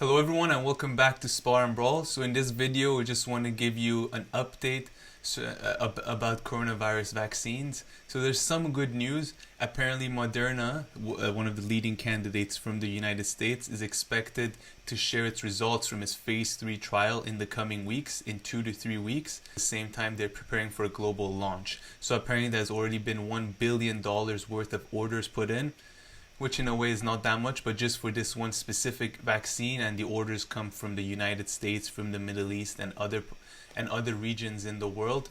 Hello everyone and welcome back to Spar&Brawl. So in this video we just want to give you an update about coronavirus vaccines. So there's some good news. Apparently Moderna, one of the leading candidates from the United States, is expected to share its results from its phase 3 trial in the coming weeks, in 2 to 3 weeks. At the same time they're preparing for a global launch. So apparently there's already been $1 billion worth of orders put in, which in a way is not that much, but just for this one specific vaccine, and the orders come from the United States, from the Middle East, and other regions in the world.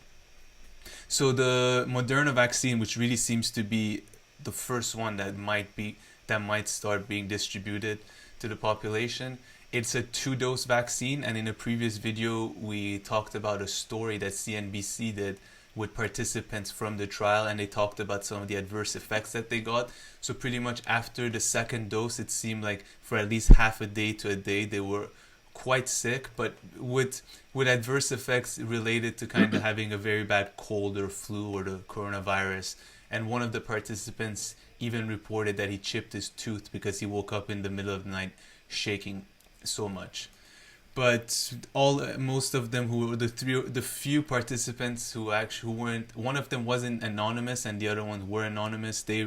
So the Moderna vaccine, which really seems to be the first one that might start being distributed to the population. It's a 2-dose vaccine, and in a previous video we talked about a story that CNBC did with participants from the trial, and they talked about some of the adverse effects that they got. So pretty much after the second dose, it seemed like for at least half a day to a day they were quite sick, but with adverse effects related to kind of having a very bad cold or flu or the coronavirus. And one of the participants even reported that he chipped his tooth because he woke up in the middle of the night shaking so much. But most of them, who were the few participants who weren't, one of them wasn't anonymous and the other ones were anonymous. They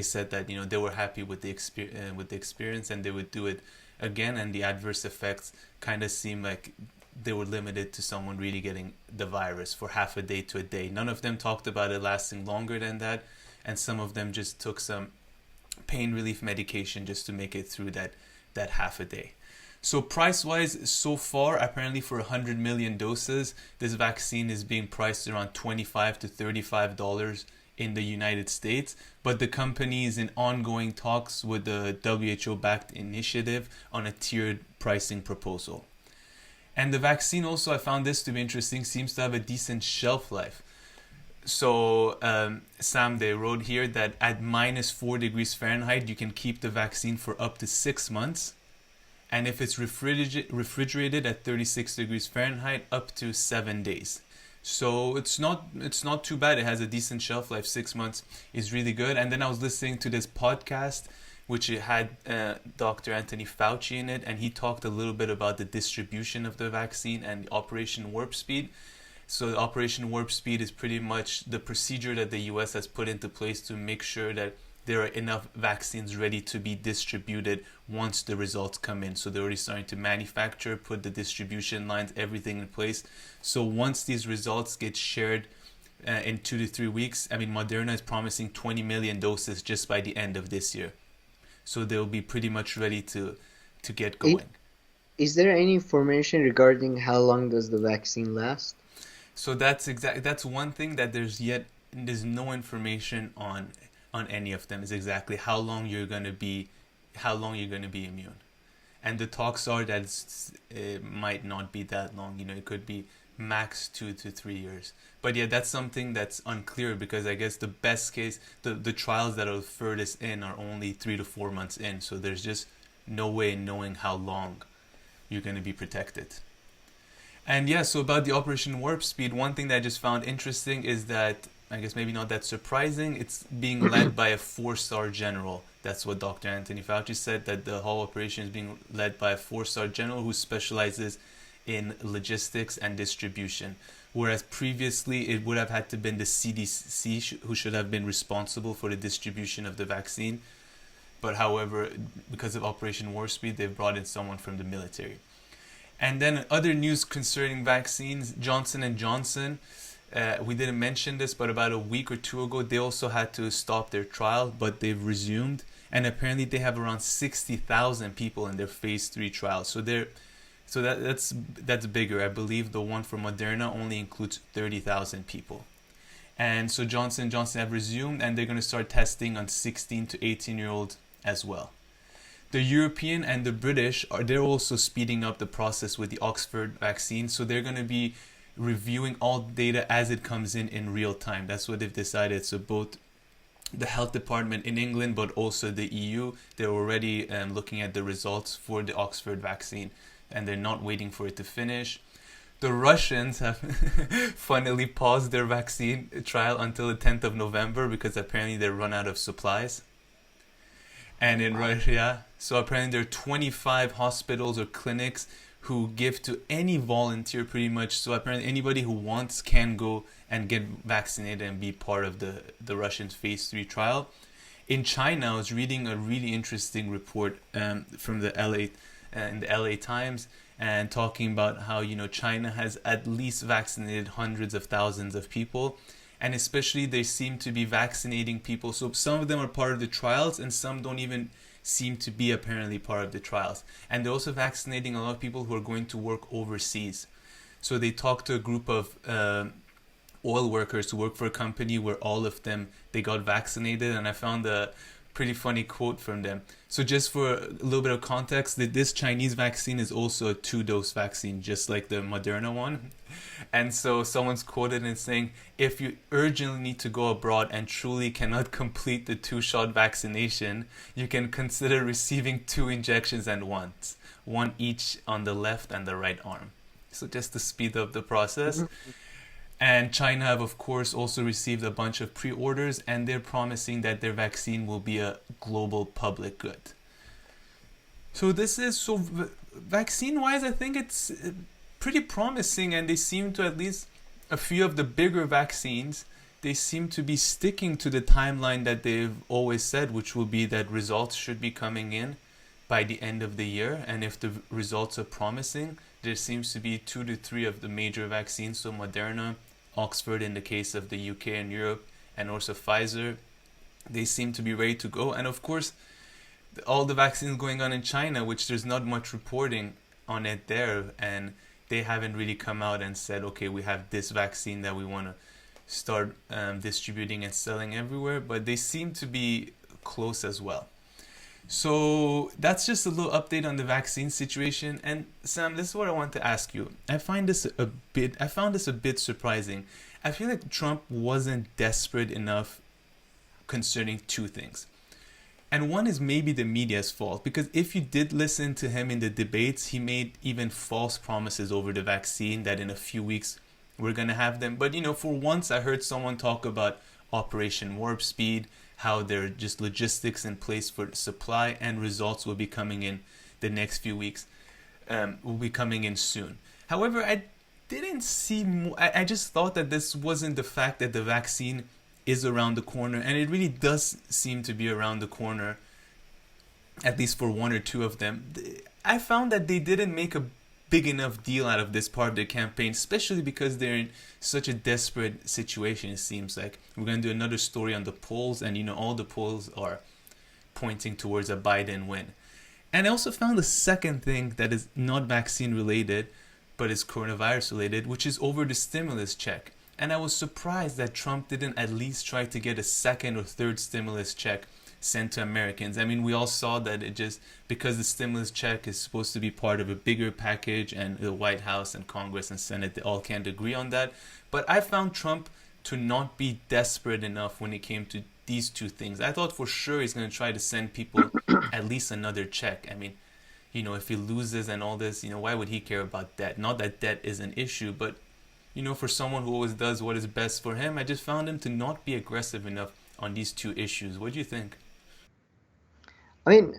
said that they were happy with the experience and they would do it again. And the adverse effects kind of seemed like they were limited to someone really getting the virus for half a day to a day. None of them talked about it lasting longer than that, and some of them just took some pain relief medication just to make it through that half a day. So price-wise, so far, apparently for 100 million doses, this vaccine is being priced around $25 to $35 in the United States. But the company is in ongoing talks with the WHO-backed initiative on a tiered pricing proposal. And the vaccine also, I found this to be interesting, seems to have a decent shelf life. So Sam, they wrote here that at minus 4 degrees Fahrenheit, you can keep the vaccine for up to 6 months. And if it's refrigerated at 36 degrees Fahrenheit, up to 7 days. So it's not too bad. It has a decent shelf life. 6 months is really good. And then I was listening to this podcast, which it had Dr. Anthony Fauci in it, and he talked a little bit about the distribution of the vaccine and Operation Warp Speed. So the Operation Warp Speed is pretty much the procedure that the US has put into place to make sure that there are enough vaccines ready to be distributed once the results come in. So they're already starting to manufacture, put the distribution lines, everything in place. So once these results get shared in 2 to 3 weeks, Moderna is promising 20 million doses just by the end of this year. So they'll be pretty much ready to get going. Is there any information regarding how long does the vaccine last? So that's one thing that there's no information on any of them, is exactly how long you're going to be immune. And the talks are that it might not be that long. It could be max 2 to 3 years. But yeah, that's something that's unclear, because I guess the best case, the trials that are furthest in are only 3 to 4 months in. So there's just no way in knowing how long you're going to be protected. And yeah, so about the Operation Warp Speed, one thing that I just found interesting is that, I guess maybe not that surprising, it's being led by a 4-star general. That's what Dr. Anthony Fauci said, that the whole operation is being led by a 4-star general who specializes in logistics and distribution. Whereas previously it would have had to been the CDC who should have been responsible for the distribution of the vaccine. But however, because of Operation Warp Speed, they've brought in someone from the military. And then other news concerning vaccines, Johnson & Johnson. We didn't mention this, but about a week or two ago, they also had to stop their trial, but they've resumed. And apparently they have around 60,000 people in their phase 3 trial. So that's bigger. I believe the one for Moderna only includes 30,000 people. And so Johnson & Johnson have resumed, and they're going to start testing on 16 to 18-year-olds as well. The European and the British, they're also speeding up the process with the Oxford vaccine. So they're going to be reviewing all data as it comes in real time. That's what they've decided. So both the health department in England, but also the EU, they're already looking at the results for the Oxford vaccine, and they're not waiting for it to finish. The Russians have finally paused their vaccine trial until the 10th of November because apparently they run out of supplies. And in Wow. Russia, yeah. So apparently there are 25 hospitals or clinics who give to any volunteer pretty much. So apparently anybody who wants can go and get vaccinated and be part of the Russian phase 3 trial. In China, I was reading a really interesting report from the LA in the LA Times and talking about how China has at least vaccinated hundreds of thousands of people, and especially they seem to be vaccinating people. So some of them are part of the trials, and some don't even seem to be apparently part of the trials. And they're also vaccinating a lot of people who are going to work overseas. So they talked to a group of oil workers who work for a company where all of them they got vaccinated, and I found a pretty funny quote from them. So just for a little bit of context, that this Chinese vaccine is also a two-dose vaccine, just like the Moderna one. And so someone's quoted in saying, if you urgently need to go abroad and truly cannot complete the two-shot vaccination, you can consider receiving two injections at once, one each on the left and the right arm. So just to speed up the process. Mhm. And China have, of course, also received a bunch of pre-orders, and they're promising that their vaccine will be a global public good. So this is so vaccine-wise, I think it's pretty promising, and they seem to, at least a few of the bigger vaccines, they seem to be sticking to the timeline that they've always said, which will be that results should be coming in by the end of the year. And if the results are promising, there seems to be 2 to 3 of the major vaccines, so Moderna, Oxford in the case of the UK and Europe, and also Pfizer, they seem to be ready to go. And of course, all the vaccines going on in China, which there's not much reporting on it there, and they haven't really come out and said, okay, we have this vaccine that we want to start distributing and selling everywhere, but they seem to be close as well. So that's just a little update on the vaccine situation. And Sam, this is what I want to ask you. I found this a bit surprising. I feel like Trump wasn't desperate enough concerning two things. And one is maybe the media's fault, because if you did listen to him in the debates, he made even false promises over the vaccine that in a few weeks we're going to have them. But for once I heard someone talk about Operation Warp Speed, how there are just logistics in place for supply, and results will be coming in the next few weeks, will be coming in soon. However, I didn't see I just thought that this wasn't the fact that the vaccine is around the corner, and it really does seem to be around the corner, at least for one or two of them. I found that they didn't make a big enough deal out of this part of their campaign, especially because they're in such a desperate situation. It seems like we're going to do another story on the polls, and all the polls are pointing towards a Biden win. And I also found the second thing that is not vaccine related, but is coronavirus related, which is over the stimulus check. And I was surprised that Trump didn't at least try to get a second or third stimulus check sent to Americans. I mean, we all saw that it just, because the stimulus check is supposed to be part of a bigger package, and the White House and Congress and Senate, they all can't agree on that. But I found Trump to not be desperate enough when it came to these two things. I thought for sure he's going to try to send people at least another check. I mean, if he loses and all this, why would he care about debt? Not that debt is an issue, but for someone who always does what is best for him, I just found him to not be aggressive enough on these two issues. What do you think? I mean,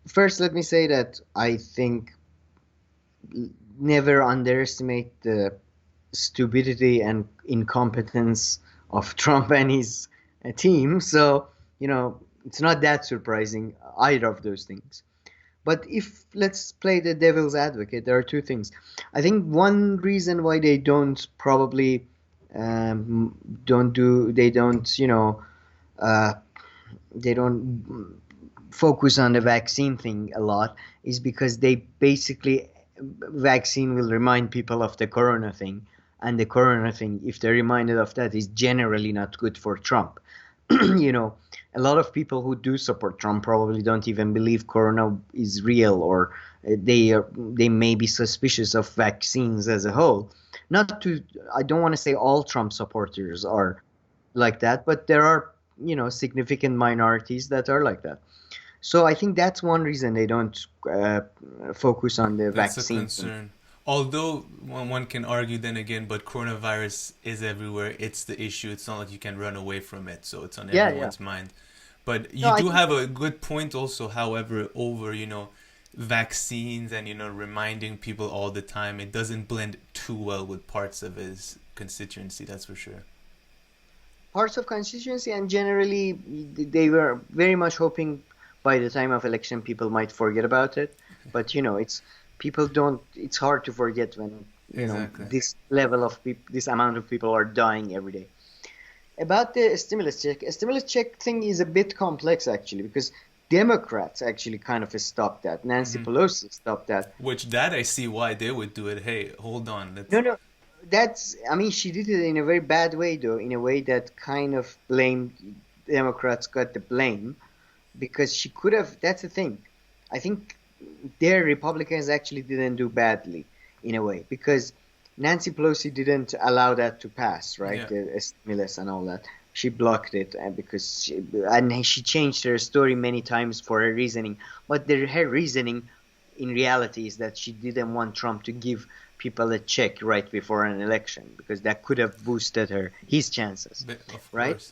first let me say that I think never underestimate the stupidity and incompetence of Trump and his team. So, it's not that surprising, either of those things. But if let's play the devil's advocate, there are two things. I think one reason why they don't probably don't do they don't uh, they don't focus on the vaccine thing a lot is because they basically vaccine will remind people of the corona thing, and the corona thing, if they're reminded of that, is generally not good for Trump. you know a lot of people who do support Trump probably don't even believe corona is real, or they may be suspicious of vaccines as a whole. Not to I don't want to say all Trump supporters are like that, but there are significant minorities that are like that. So I think that's one reason they don't focus on the That's a vaccine thing. concern. Although one can argue then again, but coronavirus is everywhere. It's the issue. It's not like you can run away from it. So it's on Yeah, yeah. everyone's mind. But No, you I do think have a good point also, however, over, vaccines and, reminding people all the time. It doesn't blend too well with parts of his constituency, that's for sure. parts of constituency and generally they were very much hoping by the time of election people might forget about it. But it's people don't. It's hard to forget when Exactly. this level of people, this amount of people are dying every day. About the stimulus check, a stimulus check thing is a bit complex actually because Democrats actually kind of stopped that. Nancy Hmm. Pelosi stopped that. Which that I see why they would do it. Hey, hold on. No, Let's. no, I mean, she did it in a very bad way, though, in a way that kind of blamed Democrats got the blame because she could have. That's the thing. I think their Republicans actually didn't do badly in a way because Nancy Pelosi didn't allow that to pass, right? Yeah. The stimulus and all that. She blocked it and she changed her story many times for her reasoning. But her reasoning in reality is that she didn't want Trump to give people a check right before an election because that could have boosted his chances, Of right? course.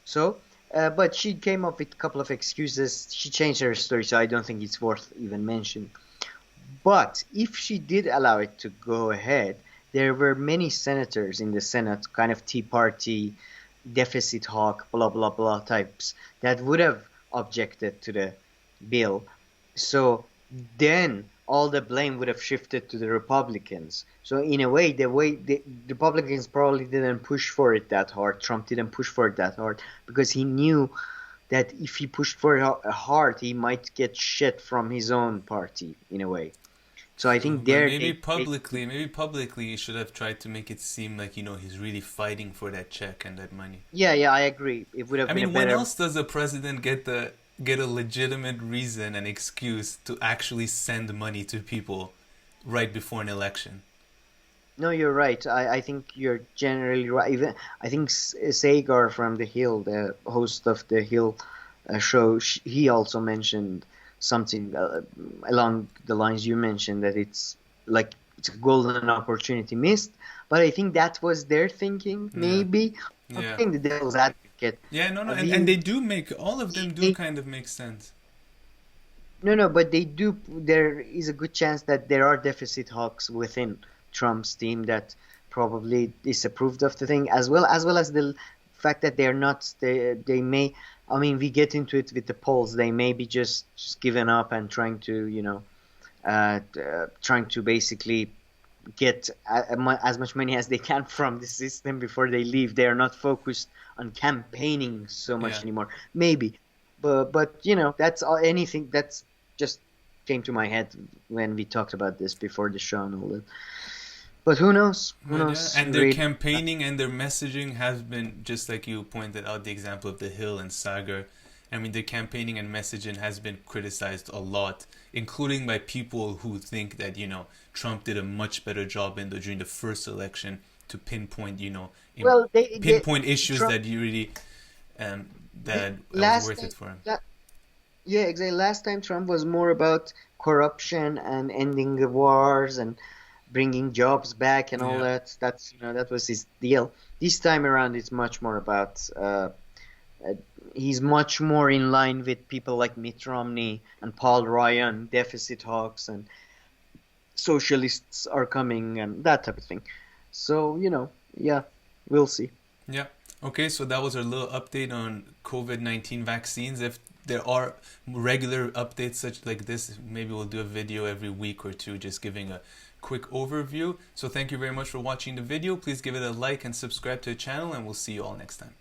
So, but she came up with a couple of excuses. She changed her story, so I don't think it's worth even mentioning. But if she did allow it to go ahead, there were many senators in the Senate, kind of Tea Party, deficit hawk, blah, blah, blah types, that would have objected to the bill. So then all the blame would have shifted to the Republicans. So in a way, the Republicans probably didn't push for it that hard. Trump didn't push for it that hard because he knew that if he pushed for it hard, he might get shit from his own party in a way. So I True, think but there they maybe publicly, you should have tried to make it seem like he's really fighting for that check and that money. yeah, yeah, I agree. It would have I been a mean, when better. else does a president get a legitimate reason and excuse to actually send money to people right before an election? No, you're right. I think you're generally right. Even I think Sagar from The Hill, the host of The Hill show, he also mentioned something along the lines you mentioned that it's a golden opportunity missed. But I think that was their thinking, Yeah, maybe. I'm yeah, playing the devil's advocate. yeah. No, no, and We they do make all of them do they, kind of make sense. no, no, but they do. There is a good chance that there are deficit hawks within Trump's team that probably disapproved of the thing, as well as the fact that they're not. They may. I mean, we get into it with the polls. They may be just giving up and trying to, trying to basically get as much money as they can from the system before they leave. They are not focused on campaigning so much Yeah. anymore. Maybe, but that's all. Anything that's just came to my head when we talked about this before the show and all that. But who knows? Who But yeah, knows? and their Really? campaigning and their messaging has been just like you pointed out the example of the Hill and Sagar. I mean, their campaigning and messaging has been criticized a lot, including by people who think that Trump did a much better job during the first election to pinpoint Well, they pinpoint issues Trump that you really the, that was last worth time. it for him. Yeah, exactly. Last time Trump was more about corruption and ending the wars and bringing jobs back and all Yeah, that. That was his deal. This time around, it's much more about. Uh, he's much more in line with people like Mitt Romney and Paul Ryan, deficit hawks, and socialists are coming and that type of thing. So yeah, we'll see. yeah. Okay, so that was our little update on COVID-19 vaccines. If there are regular updates such like this, maybe we'll do a video every week or two just giving a quick overview. So thank you very much for watching the video. Please give it a like and subscribe to the channel, and we'll see you all next time.